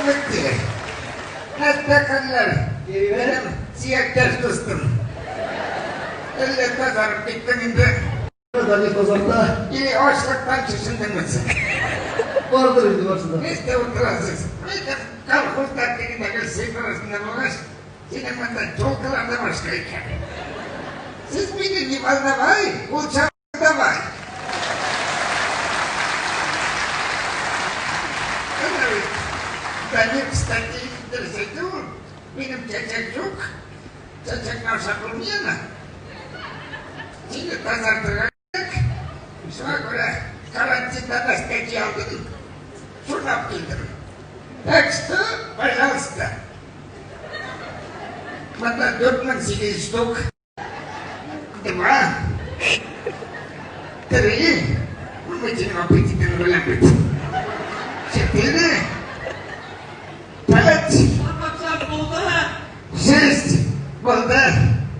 bitti. Hatta kanlar. Benim siyaktaş dostum. Elle pazarıp bittiğinde Ali pazarda yine açlıktan çeşindiniz. vardır idi başında. Biz de oturasız. Biz de kalkıp tatlığında bir seyf arasında bulaş. Sinemada çolkalarda başkayken. Siz bilin limanda var, uçakta var. Evet. Benim istediğim derse dur. Benim çeçek yok. Çeçekler sakılmayana. Şimdi pazartıracak. Şuna göre karantinada destekçi aldım. Şuradan bildim. Tekstü, пожалуйста. Надо 4 штук. 2. 3. Вытянем аппетитный вариант. 4. 5. 6. Burada.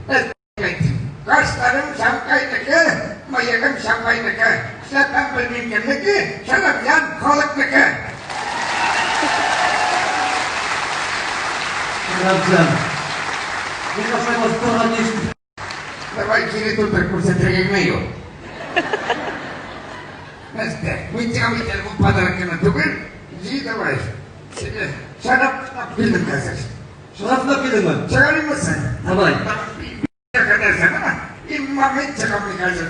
Evet. Kaşlarım şapkaydaki, mayakım şapkaydaki, şapkan bölümündeki, şarapyan kalıklıkı. Razem. Nie ma swojego spora niż... Давай через тут прикурсы трегнею. Настя, вытягивайте ему подарки на тугыр, иди давай. Себе şarap bildim hazır. Şarapla bilin mi? Çıkarayım mısın? Tamam. Ne kadar sana? İmam et çıkarmayı hazır.